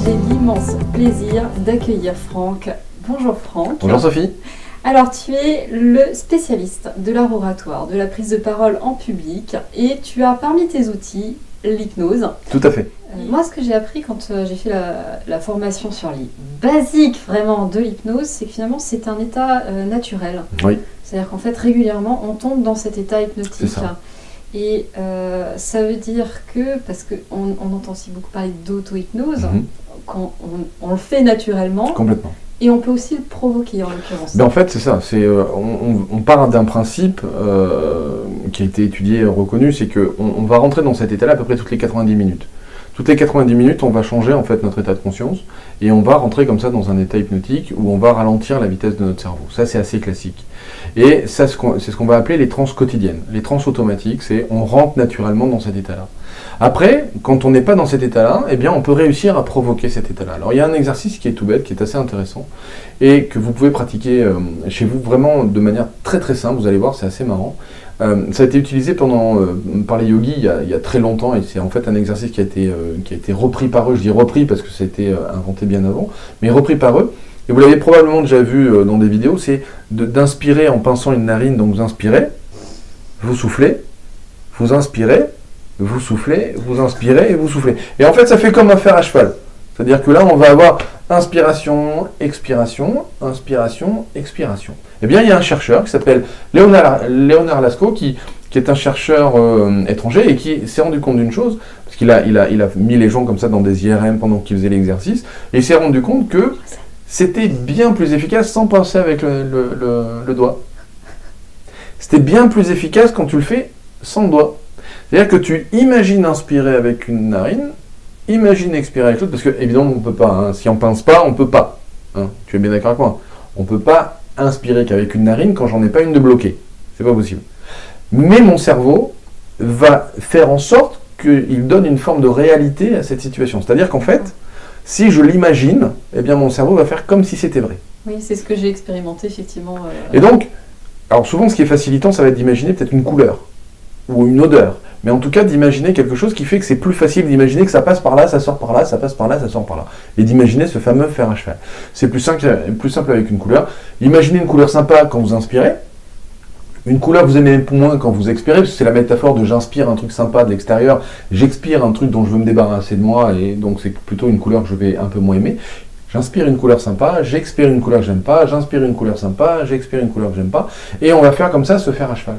j'ai l'immense plaisir d'accueillir Franck. Bonjour Franck. Bonjour Sophie. Alors tu es le spécialiste de l'art oratoire, de la prise de parole en public et tu as parmi tes outils l'hypnose. Tout à fait. Moi, ce que j'ai appris quand j'ai fait la formation sur les basiques vraiment de l'hypnose, c'est que finalement c'est un état naturel. Oui. C'est-à-dire qu'en fait régulièrement on tombe dans cet état hypnotique. C'est ça. Et ça veut dire que, parce qu'on entend aussi beaucoup parler d'auto-hypnose, quand on le fait naturellement. Complètement. Et on peut aussi le provoquer en l'occurrence. Ben en fait, c'est ça. On part d'un principe qui a été étudié et reconnu, c'est qu'on va rentrer dans cet état-là à peu près toutes les 90 minutes. Toutes les 90 minutes, on va changer en fait notre état de conscience et on va rentrer comme ça dans un état hypnotique où on va ralentir la vitesse de notre cerveau. Ça, c'est assez classique. Et ça, c'est ce qu'on va appeler les trans quotidiennes. Les trans automatiques, c'est on rentre naturellement dans cet état-là. Après, quand on n'est pas dans cet état-là, eh bien, on peut réussir à provoquer cet état-là. Alors, il y a un exercice qui est tout bête, qui est assez intéressant et que vous pouvez pratiquer chez vous vraiment de manière très très simple. Vous allez voir, c'est assez marrant. Ça a été utilisé par les yogis il y a très longtemps et c'est en fait un exercice qui a été repris par eux. Je dis repris parce que ça a été inventé bien avant, mais repris par eux. Et vous l'avez probablement déjà vu dans des vidéos, c'est d'inspirer en pinçant une narine. Donc vous inspirez, vous soufflez, vous inspirez, vous soufflez, vous inspirez et vous soufflez. Et en fait, ça fait comme un fer à cheval. C'est-à-dire que là, on va avoir inspiration, expiration, inspiration, expiration. Eh bien, il y a un chercheur qui s'appelle Leonard Lascaux, qui est un chercheur étranger et qui s'est rendu compte d'une chose, parce qu'il a mis les gens comme ça dans des IRM pendant qu'ils faisaient l'exercice, et il s'est rendu compte que c'était bien plus efficace sans penser avec le doigt. C'était bien plus efficace quand tu le fais sans le doigt. C'est-à-dire que tu imagines inspirer avec une narine, imagine expirer avec l'autre, parce que évidemment on ne peut pas, hein. Si on ne pince pas, on ne peut pas. Hein. Tu es bien d'accord avec moi? On ne peut pas inspirer qu'avec une narine quand j'en ai pas une de bloquée. C'est pas possible. Mais mon cerveau va faire en sorte qu'il donne une forme de réalité à cette situation. C'est-à-dire qu'en fait, si je l'imagine, eh bien mon cerveau va faire comme si c'était vrai. Oui, c'est ce que j'ai expérimenté effectivement. Et donc, alors souvent ce qui est facilitant, ça va être d'imaginer peut-être une couleur ou une odeur. Mais en tout cas, d'imaginer quelque chose qui fait que c'est plus facile d'imaginer que ça passe par là, ça sort par là, ça passe par là, ça sort par là. Et d'imaginer ce fameux fer à cheval. C'est plus simple avec une couleur. Imaginez une couleur sympa quand vous inspirez. Une couleur que vous aimez moins quand vous expirez, parce que c'est la métaphore de j'inspire un truc sympa de l'extérieur, j'expire un truc dont je veux me débarrasser de moi, et donc c'est plutôt une couleur que je vais un peu moins aimer. J'inspire une couleur sympa, j'expire une couleur que j'aime pas, j'inspire une couleur sympa, j'expire une couleur que j'aime pas, et on va faire comme ça ce fer à cheval.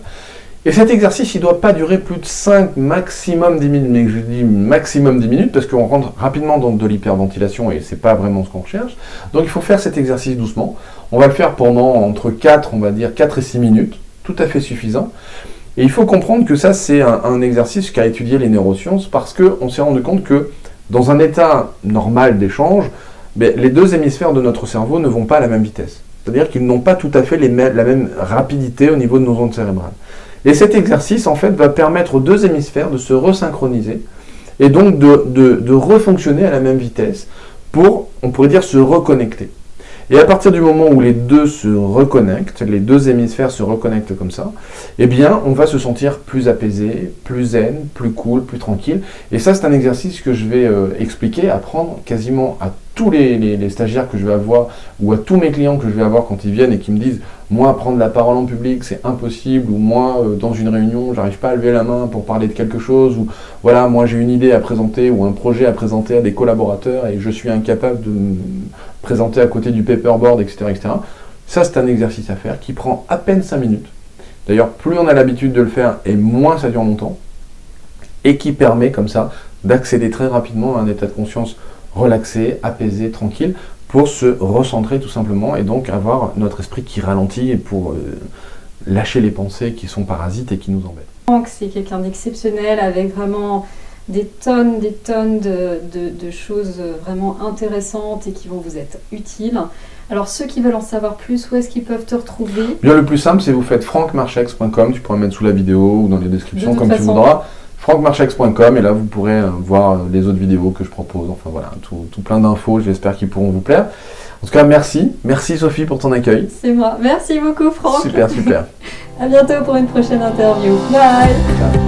Et cet exercice, il ne doit pas durer plus de 5, maximum 10 minutes, mais je dis maximum 10 minutes, parce qu'on rentre rapidement dans de l'hyperventilation, et c'est pas vraiment ce qu'on recherche. Donc il faut faire cet exercice doucement. On va le faire pendant entre 4, on va dire 4 et 6 minutes, tout à fait suffisant. Et il faut comprendre que ça, c'est un exercice qu'a étudié les neurosciences, parce qu'on s'est rendu compte que dans un état normal d'échange, les deux hémisphères de notre cerveau ne vont pas à la même vitesse. C'est-à-dire qu'ils n'ont pas tout à fait la même rapidité au niveau de nos ondes cérébrales. Et cet exercice, en fait, va permettre aux deux hémisphères de se resynchroniser et donc de refonctionner à la même vitesse pour, on pourrait dire, se reconnecter. Et à partir du moment où les deux se reconnectent, les deux hémisphères se reconnectent comme ça, eh bien, on va se sentir plus apaisé, plus zen, plus cool, plus tranquille. Et ça, c'est un exercice que je vais expliquer, apprendre quasiment à tous les stagiaires que je vais avoir ou à tous mes clients que je vais avoir quand ils viennent et qui me disent « Moi, prendre la parole en public, c'est impossible » ou « Moi, dans une réunion, j'arrive pas à lever la main pour parler de quelque chose » ou « Voilà, moi, j'ai une idée à présenter ou un projet à présenter à des collaborateurs et je suis incapable de me présenter à côté du paperboard, etc. etc. » Ça, c'est un exercice à faire qui prend à peine 5 minutes. D'ailleurs, plus on a l'habitude de le faire et moins ça dure longtemps et qui permet comme ça d'accéder très rapidement à un état de conscience relaxé, apaisé, tranquille, pour se recentrer tout simplement et donc avoir notre esprit qui ralentit et pour lâcher les pensées qui sont parasites et qui nous embêtent. Franck, c'est quelqu'un d'exceptionnel avec vraiment des tonnes de choses vraiment intéressantes et qui vont vous être utiles. Alors ceux qui veulent en savoir plus, où est-ce qu'ils peuvent te retrouver? Bien, le plus simple, c'est vous faites frankmarchex.com, tu pourras mettre sous la vidéo ou dans les descriptions comme tu voudras. frankmarchex.com et là vous pourrez voir les autres vidéos que je propose, enfin voilà, tout plein d'infos, j'espère qu'ils pourront vous plaire. En tout cas, merci Sophie pour ton accueil. C'est moi, merci beaucoup Franck. Super. À bientôt pour une prochaine interview. Bye. Ciao.